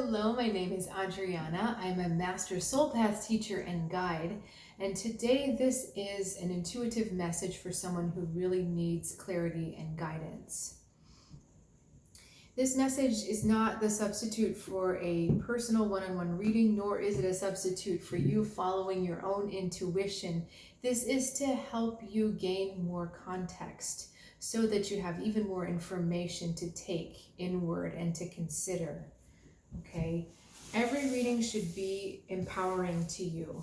Hello, my name is Adriana. I'm a Master Soul Path teacher and guide, and today this is an intuitive message for someone who really needs clarity and guidance. This message is not the substitute for a personal one-on-one reading, nor is it a substitute for you following your own intuition. This is to help you gain more context so that you have even more information to take inward and to consider. Okay, every reading should be empowering to you.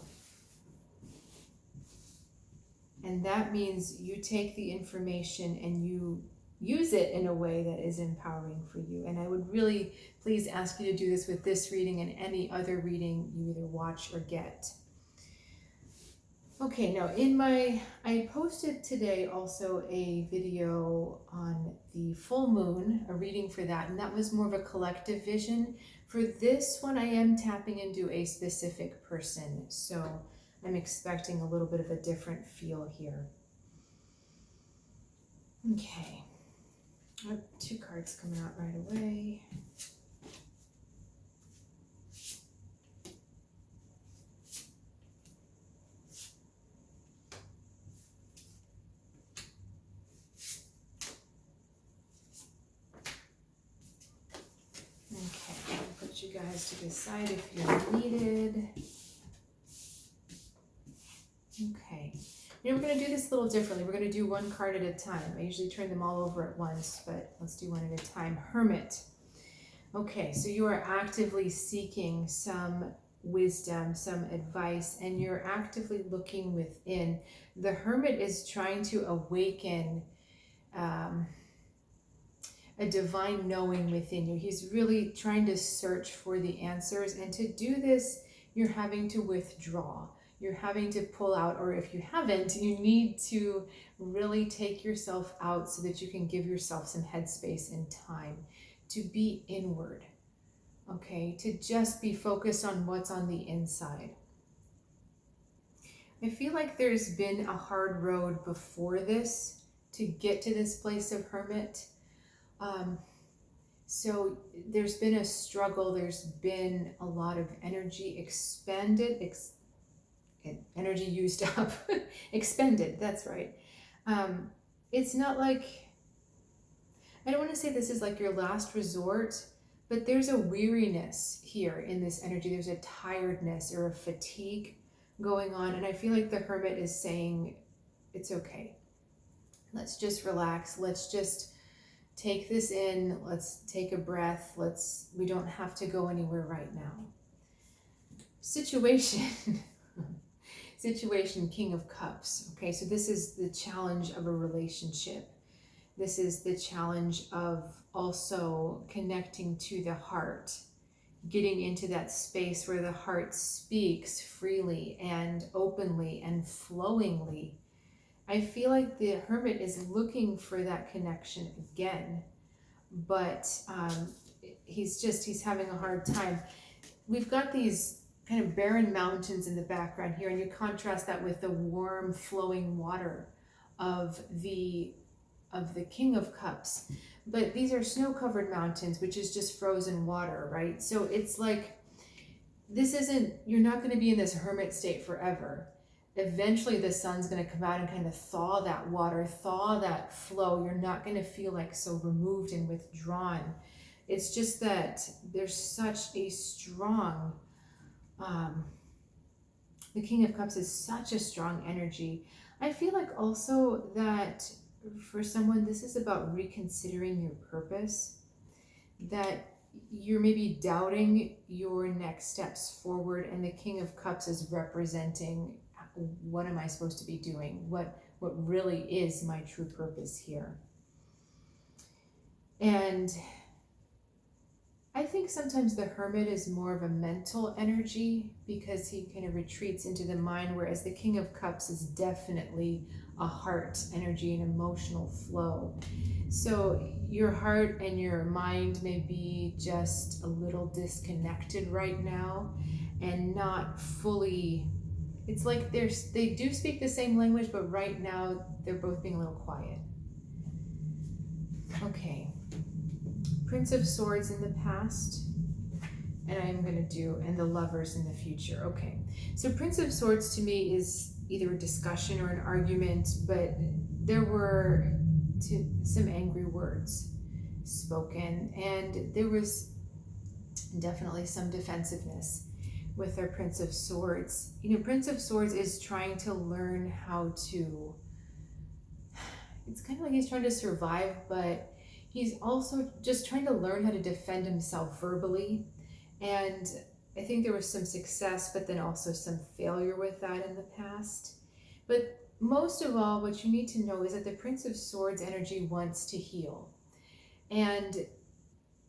And that means you take the information and you use it in a way that is empowering for you. And I would really please ask you to do this with this reading and any other reading you either watch or get. Okay, now I posted today also a video on the full moon, a reading for that, and that was more of a collective vision. For this one, I am tapping into a specific person, so I'm expecting a little bit of a different feel here. Okay, I have 2 cards coming out right away. You guys to decide if you're needed. Okay. We're going to do this a little differently. We're going to do 1 card at a time. I usually turn them all over at once, but let's do 1 at a time. Hermit. Okay, so you are actively seeking some wisdom, some advice, and you're actively looking within. The Hermit is trying to awaken a divine knowing within you. He's really trying to search for the answers, and to do this, you're having to withdraw. You're having to pull out, or if you haven't, you need to really take yourself out so that you can give yourself some headspace and time to be inward, okay? To just be focused on what's on the inside. I feel like there's been a hard road before this to get to this place of Hermit. So there's been a struggle, there's been a lot of energy expended, energy used up, expended, that's right. It's not like, I don't want to say this is like your last resort, but there's a weariness here in this energy. There's a tiredness or a fatigue going on, and I feel like the Hermit is saying, it's okay. Let's just relax, let's just take this in, let's take a breath, we don't have to go anywhere right now. Situation, King of Cups. Okay, so this is the challenge of a relationship. This is the challenge of also connecting to the heart, getting into that space where the heart speaks freely and openly and flowingly. I feel like the Hermit is looking for that connection again, but he's having a hard time. We've got these kind of barren mountains in the background here, and you contrast that with the warm flowing water of the King of Cups. But these are snow-covered mountains, which is just frozen water, right? So it's like, you're not going to be in this hermit state forever. Eventually the sun's going to come out and kind of thaw that water, thaw that flow. You're not going to feel like so removed and withdrawn. It's just that there's such a strong, the King of Cups is such a strong energy. I feel like also that for someone, this is about reconsidering your purpose, that you're maybe doubting your next steps forward, and the King of Cups is representing, what am I supposed to be doing? What really is my true purpose here? And I think sometimes the Hermit is more of a mental energy because he kind of retreats into the mind, whereas the King of Cups is definitely a heart energy, an emotional flow. So your heart and your mind may be just a little disconnected right now and not fully. It's like they do speak the same language, but right now they're both being a little quiet. Okay. Prince of Swords in the past. and I am going to do, and the Lovers in the future. Okay, so Prince of Swords to me is either a discussion or an argument, but there were some angry words spoken, and there was definitely some defensiveness with our Prince of Swords. Prince of Swords is trying to learn how to, it's kind of like he's trying to survive, but he's also just trying to learn how to defend himself verbally. And I think there was some success, but then also some failure with that in the past. But most of all, what you need to know is that the Prince of Swords energy wants to heal. And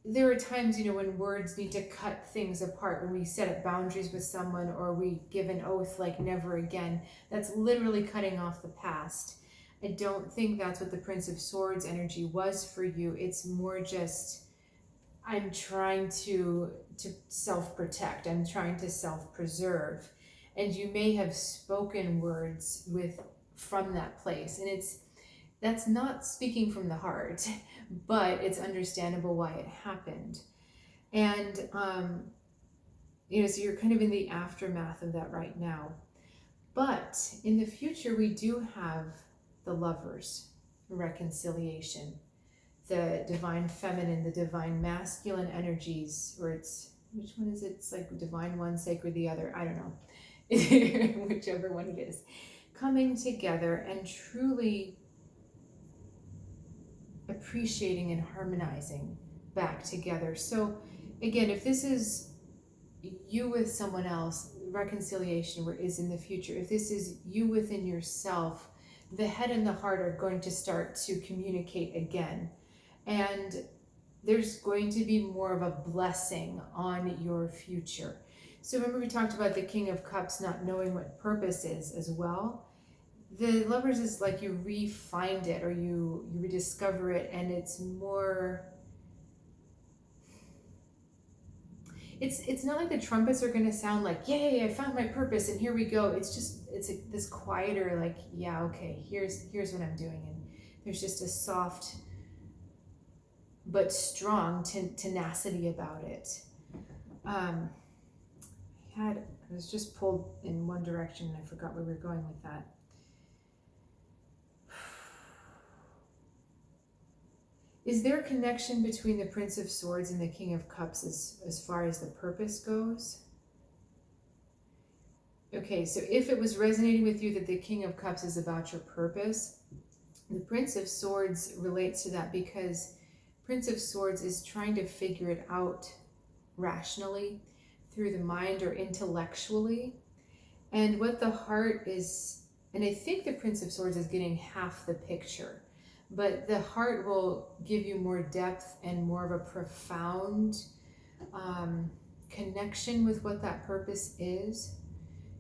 there are times, when words need to cut things apart, when we set up boundaries with someone or we give an oath like never again, that's literally cutting off the past. I don't think that's what the Prince of Swords energy was for you. It's more just, I'm trying to self-protect. I'm trying to self-preserve. And you may have spoken words from that place. And that's not speaking from the heart, but it's understandable why it happened. And, so you're kind of in the aftermath of that right now. But in the future, we do have the Lovers, reconciliation, the divine feminine, the divine masculine energies, or which one is it? It's like divine one, sacred the other. I don't know, whichever one it is, coming together and truly appreciating and harmonizing back together. So again, if this is you with someone else, reconciliation is in the future. If this is you within yourself, the head and the heart are going to start to communicate again. And there's going to be more of a blessing on your future. So remember we talked about the King of Cups not knowing what purpose is as well. The Lovers is like you re-find it or you rediscover it, and it's more, it's not like the trumpets are going to sound like, yay, I found my purpose and here we go. It's this quieter, like, yeah, okay, here's what I'm doing. And there's just a soft but strong tenacity about it. I was just pulled in one direction and I forgot where we were going with that. Is there a connection between the Prince of Swords and the King of Cups as far as the purpose goes? Okay, so if it was resonating with you that the King of Cups is about your purpose, the Prince of Swords relates to that because Prince of Swords is trying to figure it out rationally through the mind or intellectually. And what the heart is, and I think the Prince of Swords is getting half the picture, but the heart will give you more depth and more of a profound connection with what that purpose is.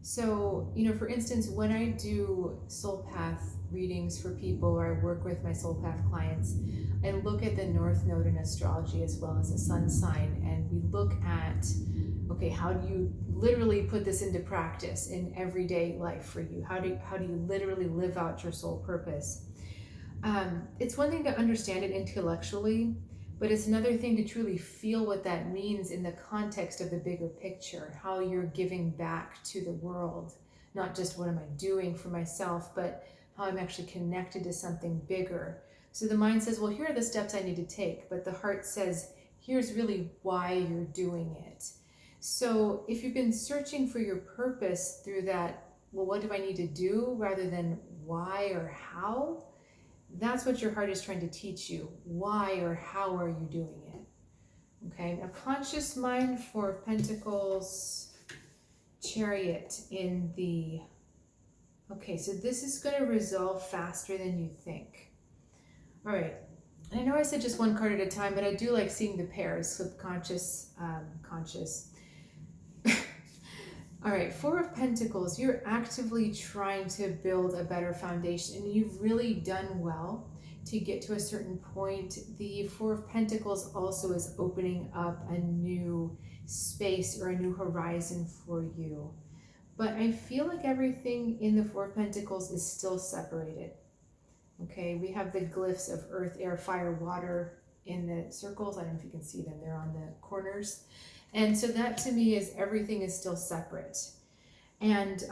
So, for instance, when I do soul path readings for people or I work with my soul path clients, I look at the North Node in astrology as well as the sun sign, and we look at, okay, how do you literally put this into practice in everyday life for you? How do you literally live out your soul purpose? It's one thing to understand it intellectually, but it's another thing to truly feel what that means in the context of the bigger picture, how you're giving back to the world, not just what am I doing for myself, but how I'm actually connected to something bigger. So the mind says, well, here are the steps I need to take, but the heart says, here's really why you're doing it. So if you've been searching for your purpose through that, well, what do I need to do rather than why or how? That's what your heart is trying to teach you. Why or how are you doing it? Okay, now conscious mind, Four of Pentacles, Chariot in the... Okay, so this is going to resolve faster than you think. All right, and I know I said just one card at a time, but I do like seeing the pairs, subconscious, conscious. All right, Four of Pentacles, you're actively trying to build a better foundation, and you've really done well to get to a certain point. The Four of Pentacles also is opening up a new space or a new horizon for you. But I feel like everything in the Four of Pentacles is still separated. Okay, we have the glyphs of earth, air, fire, water in the circles. I don't know if you can see them. They're on the corners. And so that to me is everything is still separate. And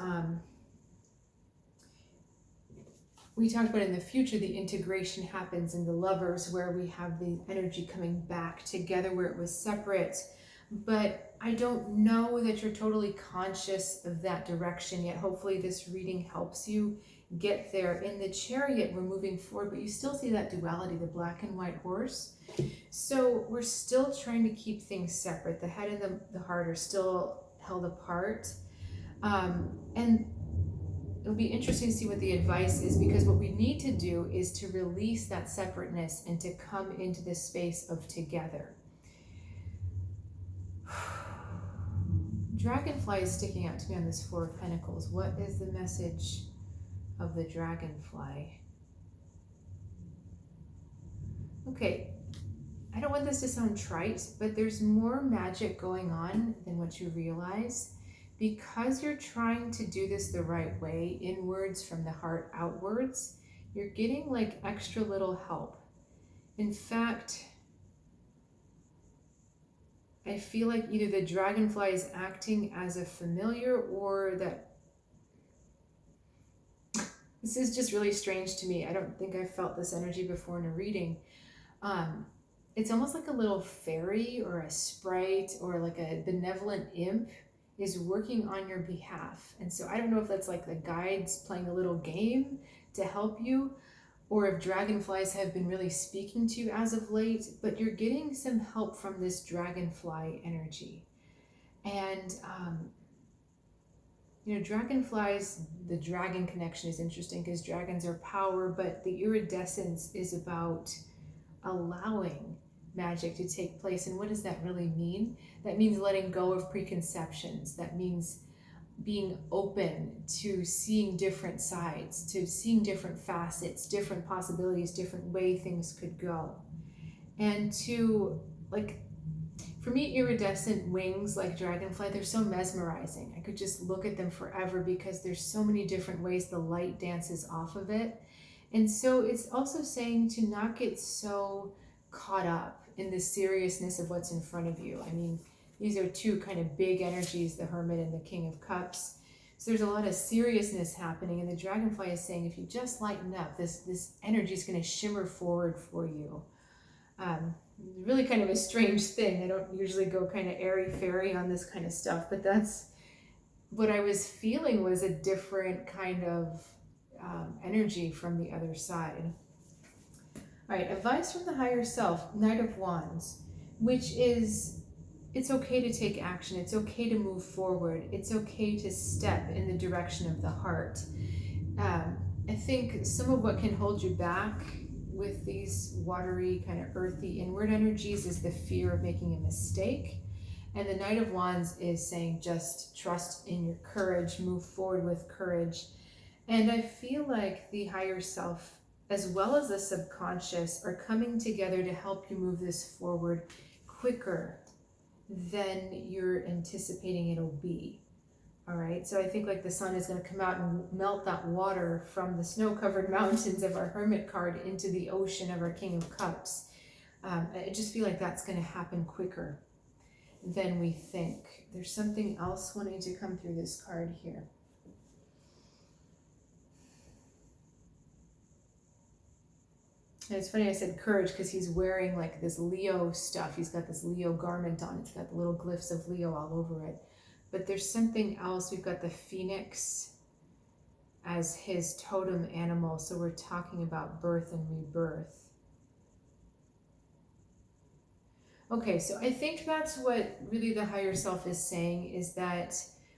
we talked about in the future, the integration happens in the lovers where we have the energy coming back together where it was separate. But I don't know that you're totally conscious of that direction yet. Hopefully this reading helps you get there. In the Chariot, we're moving forward, but you still see that duality, the black and white horse. So we're still trying to keep things separate. The head and the heart are still held apart. And it'll be interesting to see what the advice is, because what we need to do is to release that separateness and to come into this space of together. Dragonfly is sticking out to me on this Four of Pentacles. What is the message of the dragonfly? Okay, I don't want this to sound trite, but there's more magic going on than what you realize. Because you're trying to do this the right way, inwards from the heart outwards, you're getting like extra little help. In fact, I feel like either the dragonfly is acting as a familiar, or that this is just really strange to me. I don't think I've felt this energy before in a reading. It's almost like a little fairy or a sprite or like a benevolent imp is working on your behalf. And so I don't know if that's like the guides playing a little game to help you, or if dragonflies have been really speaking to you as of late, but you're getting some help from this dragonfly energy. And, you know, dragonflies, the dragon connection is interesting because dragons are power, but the iridescence is about allowing magic to take place. And what does that really mean? That means letting go of preconceptions. That means being open to seeing different sides, to seeing different facets, different possibilities, different way things could go. And to, like, for me, iridescent wings like dragonfly, they're so mesmerizing. I could just look at them forever because there's so many different ways the light dances off of it. And so it's also saying to not get so caught up in the seriousness of what's in front of you. I mean, these are two kind of big energies, the Hermit and the King of Cups. So there's a lot of seriousness happening, and the dragonfly is saying, if you just lighten up, this energy is going to shimmer forward for you. Really kind of a strange thing. I don't usually go kind of airy-fairy on this kind of stuff, but that's what I was feeling, was a different kind of energy from the other side. All right, advice from the higher self, Knight of Wands, which is, it's okay to take action. It's okay to move forward. It's okay to step in the direction of the heart. I think some of what can hold you back with these watery, kind of earthy inward energies is the fear of making a mistake. And the Knight of Wands is saying, just trust in your courage, move forward with courage. And I feel like the higher self, as well as the subconscious, are coming together to help you move this forward quicker than you're anticipating it'll be. All right, so I think like the sun is going to come out and melt that water from the snow-covered mountains of our Hermit card into the ocean of our King of Cups. I just feel like that's going to happen quicker than we think. There's something else wanting to come through this card here. And it's funny I said courage because he's wearing like this Leo stuff. He's got this Leo garment on. It's got the little glyphs of Leo all over it. But there's something else. We've got the phoenix as his totem animal. So we're talking about birth and rebirth. Okay, so I think that's what really the higher self is saying, is that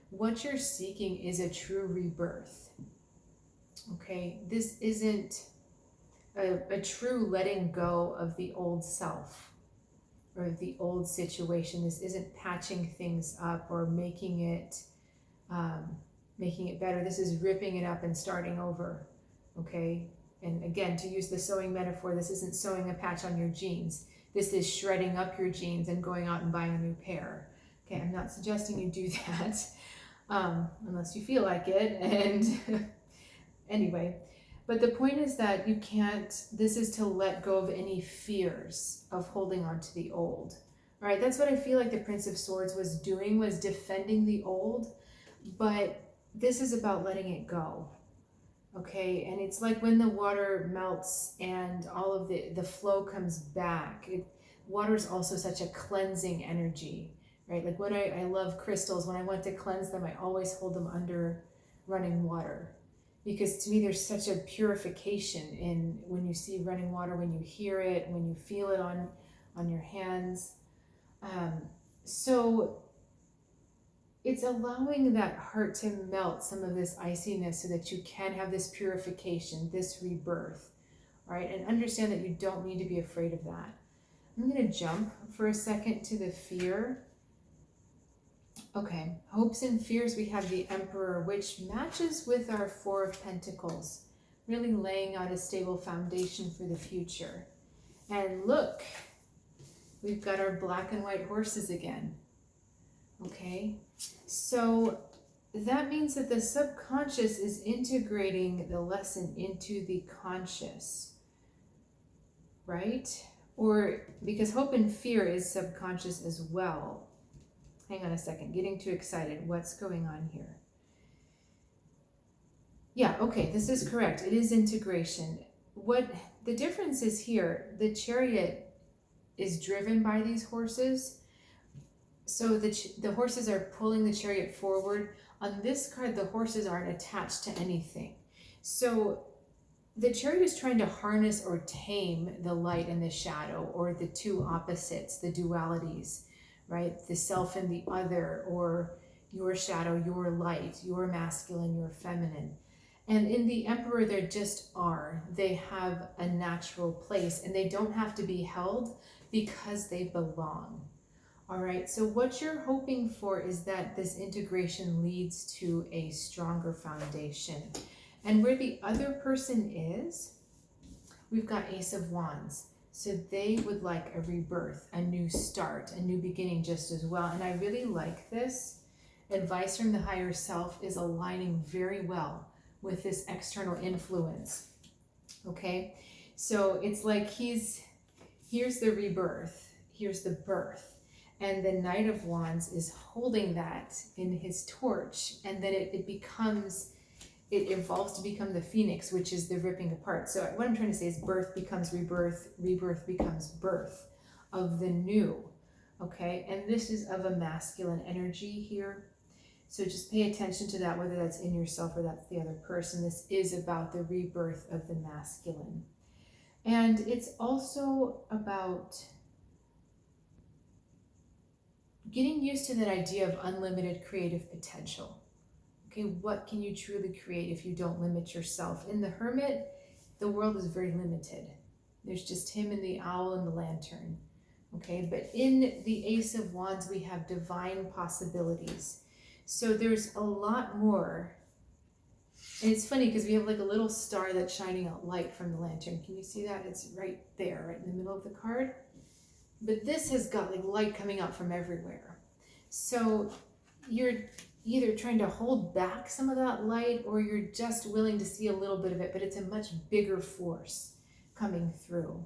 what you're seeking is a true rebirth. Okay, this isn't a true letting go of the old self or the old situation. This isn't patching things up or making it better. This is ripping it up and starting over. Okay, and again, to use the sewing metaphor, this isn't sewing a patch on your jeans. This is shredding up your jeans and going out and buying a new pair. Okay, I'm not suggesting you do that unless you feel like it. And anyway, but the point is that you can't, this is to let go of any fears of holding on to the old. All right, that's what I feel like the Prince of Swords was doing, was defending the old, but this is about letting it go. Okay, and it's like when the water melts and all of the flow comes back. Water is also such a cleansing energy, right? Like when I love crystals, when I want to cleanse them, I always hold them under running water, because to me there's such a purification in when you see running water, when you hear it, when you feel it on your hands. So it's allowing that heart to melt some of this iciness so that you can have this purification, this rebirth, right? And understand that you don't need to be afraid of that. I'm going to jump for a second to the fear. Okay, hopes and fears, we have the Emperor, which matches with our Four of Pentacles, really laying out a stable foundation for the future. And look, we've got our black and white horses again. Okay, so that means that the subconscious is integrating the lesson into the conscious, right? Or because hope and fear is subconscious as well. Hang on a second, getting too excited. What's going on here? Yeah, okay, this is correct. It is integration. What the difference is here, the Chariot is driven by these horses. So the horses are pulling the Chariot forward. On this card, the horses aren't attached to anything. So the Chariot is trying to harness or tame the light and the shadow, or the two opposites, the dualities, right? The self and the other, or your shadow, your light, your masculine, your feminine. And in the Emperor, they just are. They have a natural place, and they don't have to be held because they belong. All right, so what you're hoping for is that this integration leads to a stronger foundation. And where the other person is, we've got Ace of Wands. So they would like a rebirth, a new start, a new beginning just as well. And I really like this. Advice from the higher self is aligning very well with this external influence. Okay, so it's like here's the rebirth, here's the birth. And the Knight of Wands is holding that in his torch, and then it evolves to become the Phoenix, which is the ripping apart. So what I'm trying to say is birth becomes rebirth, rebirth becomes birth of the new, okay? And this is of a masculine energy here. So just pay attention to that, whether that's in yourself or that's the other person. This is about the rebirth of the masculine. And it's also about getting used to that idea of unlimited creative potential. Okay, what can you truly create if you don't limit yourself? In the Hermit, the world is very limited. There's just him and the owl and the lantern. Okay, but in the Ace of Wands, we have divine possibilities. So there's a lot more. And it's funny because we have like a little star that's shining out light from the lantern. Can you see that? It's right there, right in the middle of the card. But this has got like light coming out from everywhere. So you're either trying to hold back some of that light, or you're just willing to see a little bit of it, but it's a much bigger force coming through.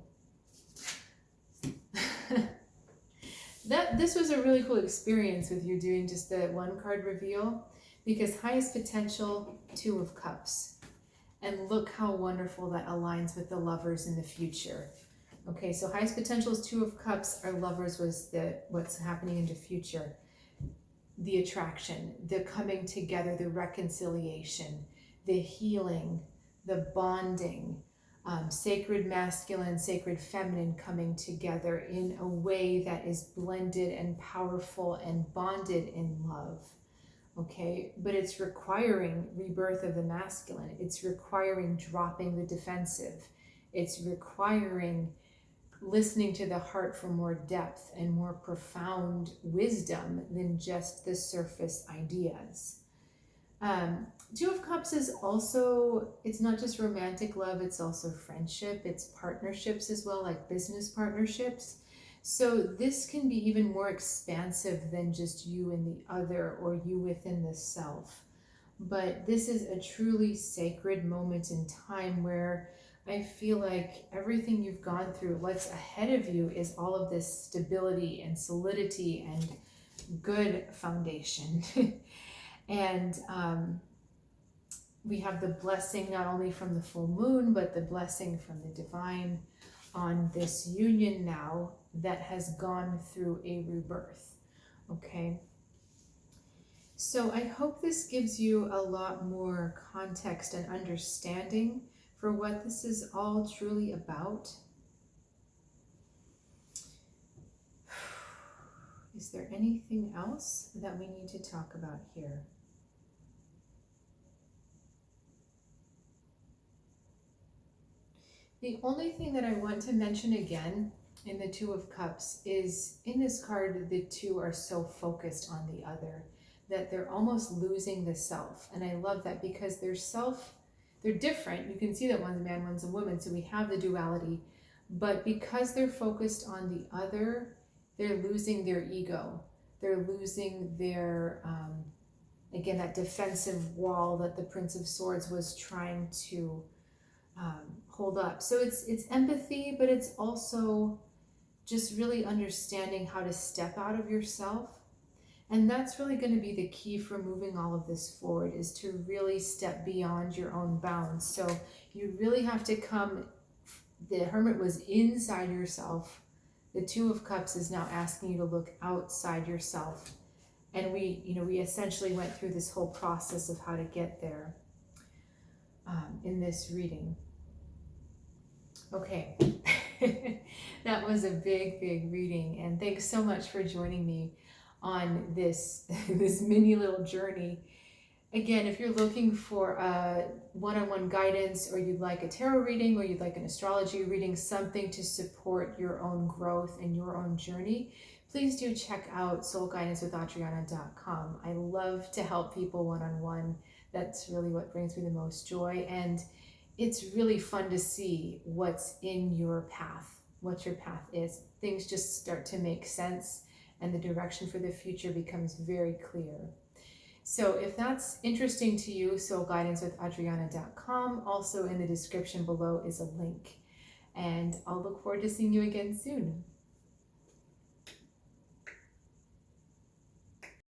This was a really cool experience with you doing just the one card reveal, because highest potential, Two of Cups. And look how wonderful that aligns with the lovers in the future. Okay, so highest potential is Two of Cups. Our lovers was what's happening in the future. The attraction, the coming together, the reconciliation, the healing, the bonding, sacred masculine, sacred feminine coming together in a way that is blended and powerful and bonded in love. Okay, but it's requiring rebirth of the masculine. It's requiring dropping the defensive. It's requiring listening to the heart for more depth and more profound wisdom than just the surface ideas. Two of Cups is also, it's not just romantic love, it's also friendship, it's partnerships as well, like business partnerships. So this can be even more expansive than just you and the other, or you within the self. But this is a truly sacred moment in time where I feel like everything you've gone through, what's ahead of you is all of this stability and solidity and good foundation. And we have the blessing not only from the full moon, but the blessing from the divine on this union now that has gone through a rebirth. Okay. So I hope this gives you a lot more context and understanding for what this is all truly about. Is there anything else that we need to talk about here? The only thing that I want to mention again in the Two of Cups is in this card, the two are so focused on the other that they're almost losing the self. And I love that because their self, they're different. You can see that one's a man, one's a woman. So we have the duality. But because they're focused on the other, they're losing their ego. They're losing their, again, that defensive wall that the Prince of Swords was trying to hold up. So it's empathy, but it's also just really understanding how to step out of yourself. And that's really going to be the key for moving all of this forward, is to really step beyond your own bounds. So you really have to come, the Hermit was inside yourself. The Two of Cups is now asking you to look outside yourself. And we essentially went through this whole process of how to get there in this reading. Okay, that was a big reading, and thanks so much for joining me on this mini little journey. Again, if you're looking for a one-on-one guidance, or you'd like a tarot reading, or you'd like an astrology reading, something to support your own growth and your own journey, please do check out soulguidancewithadriana.com. I love to help people one-on-one. That's really what brings me the most joy, and it's really fun to see what's in your path, what your path is. Things just start to make sense, and the direction for the future becomes very clear. So if that's interesting to you, soulguidancewithadriana.com. Also in the description below is a link. And I'll look forward to seeing you again soon.